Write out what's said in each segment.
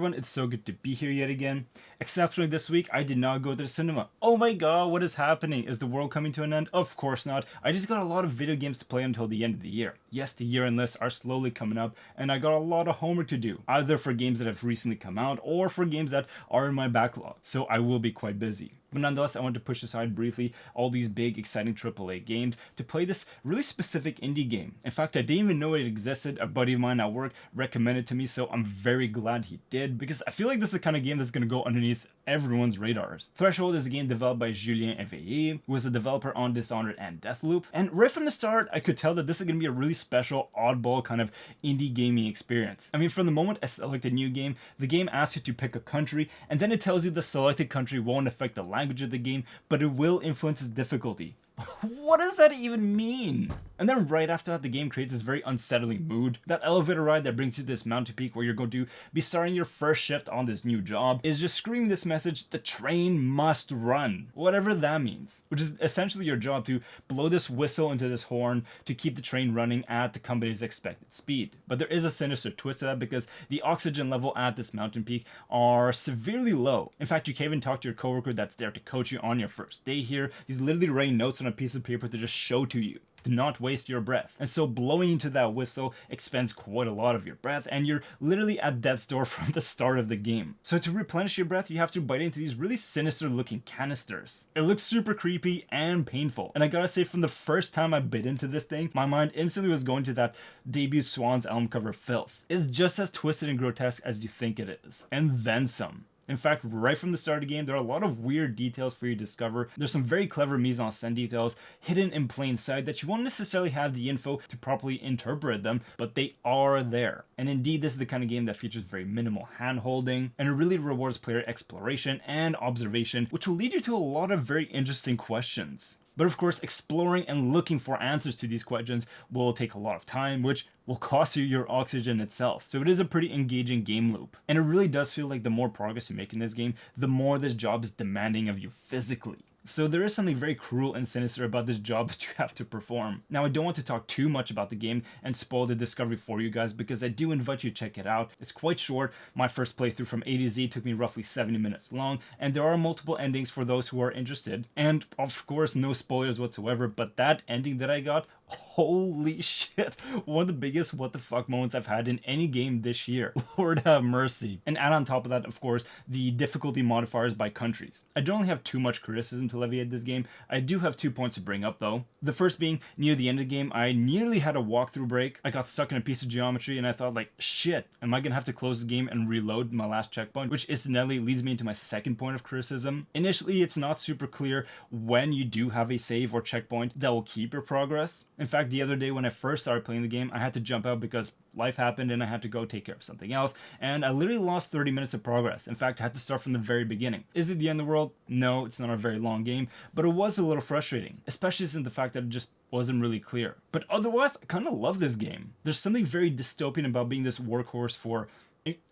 everyone, it's so good to be here yet again. Exceptionally this week, I did not go to the cinema. Oh my god, what is happening? Is the world coming to an end? Of course not. I just got a lot of video games to play until the end of the year. Yes, the year-end lists are slowly coming up, and I got a lot of homework to do, either for games that have recently come out or for games that are in my backlog, so I will be quite busy. But nonetheless, I want to push aside briefly all these big, exciting AAA games to play this really specific indie game. In fact, I didn't even know it existed. A buddy of mine at work recommended it to me, so I'm very glad he did, because I feel like this is the kind of game that's going to go underneath everyone's radars. Threshold is a game developed by Julien Eveillé, who was a developer on Dishonored and Deathloop, and right from the start, I could tell that this is going to be a really special, oddball kind of indie gaming experience. I mean, from the moment I select a new game, the game asks you to pick a country, and then it tells you the selected country won't affect the language of the game, but it will influence its difficulty. What does that even mean? And then right after that, the game creates this very unsettling mood. That elevator ride that brings you to this mountain peak where you're going to be starting your first shift on this new job is just screaming this message: the train must run. Whatever that means. Which is essentially your job, to blow this whistle into this horn to keep the train running at the company's expected speed. But there is a sinister twist to that, because the oxygen level at this mountain peak are severely low. In fact, you can't even talk to your coworker that's there to coach you on your first day here. He's literally writing notes on a piece of paper to just show to you. Do not waste your breath. And so blowing into that whistle expends quite a lot of your breath, and you're literally at death's door from the start of the game. So to replenish your breath, you have to bite into these really sinister looking canisters. It looks super creepy and painful. And I gotta say, from the first time I bit into this thing, my mind instantly was going to that debut Swan's album cover filth. It's just as twisted and grotesque as you think it is. And then some. In fact, right from the start of the game, there are a lot of weird details for you to discover. There's some very clever mise-en-scène details hidden in plain sight that you won't necessarily have the info to properly interpret them, but they are there. And indeed, this is the kind of game that features very minimal hand-holding, and it really rewards player exploration and observation, which will lead you to a lot of very interesting questions. But of course, exploring and looking for answers to these questions will take a lot of time, which will cost you your oxygen itself. So it is a pretty engaging game loop. And it really does feel like the more progress you make in this game, the more this job is demanding of you physically. So there is something very cruel and sinister about this job that you have to perform. Now, I don't want to talk too much about the game and spoil the discovery for you guys, because I do invite you to check it out. It's quite short. My first playthrough from A to Z took me roughly 70 minutes long, and there are multiple endings for those who are interested. And of course, no spoilers whatsoever, but that ending that I got, holy shit, one of the biggest what the fuck moments I've had in any game this year. Lord have mercy. And add on top of that, of course, the difficulty modifiers by countries. I don't really have too much criticism to levy at this game. I do have 2 points to bring up though. The first being, near the end of the game, I nearly had a walkthrough break. I got stuck in a piece of geometry and I thought, like, shit, am I gonna have to close the game and reload my last checkpoint? Which incidentally leads me into my second point of criticism. Initially, it's not super clear when you do have a save or checkpoint that will keep your progress. In fact, the other day when I first started playing the game, I had to jump out because life happened and I had to go take care of something else, and I literally lost 30 minutes of progress. In fact, I had to start from the very beginning. Is it the end of the world? No, it's not a very long game, but it was a little frustrating, especially since the fact that it just wasn't really clear. But otherwise, I kind of love this game. There's something very dystopian about being this workhorse for,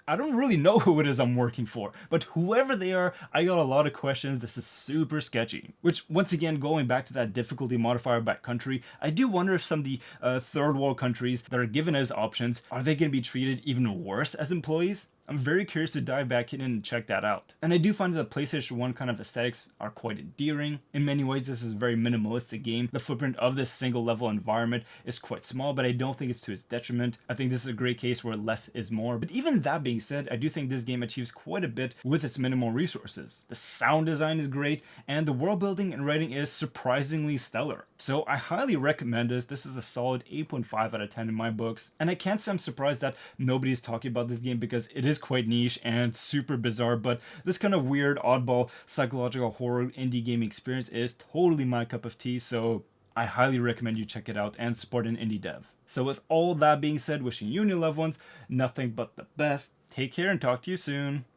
I don't really know who it is I'm working for, but whoever they are, I got a lot of questions. This is super sketchy. Which, once again, going back to that difficulty modifier by country, I do wonder if some of the third world countries that are given as options, are they going to be treated even worse as employees? I'm very curious to dive back in and check that out. And I do find that the PlayStation 1 kind of aesthetics are quite endearing. In many ways, this is a very minimalistic game. The footprint of this single level environment is quite small, but I don't think it's to its detriment. I think this is a great case where less is more. But even that being said, I do think this game achieves quite a bit with its minimal resources. The sound design is great, and the world building and writing is surprisingly stellar. So I highly recommend this. This is a solid 8.5 out of 10 in my books. And I can't say I'm surprised that nobody's talking about this game, because it is quite niche and super bizarre, but this kind of weird, oddball, psychological horror indie gaming experience is totally my cup of tea, so I highly recommend you check it out and support an indie dev. So with all that being said, wishing you and your loved ones nothing but the best. Take care and talk to you soon.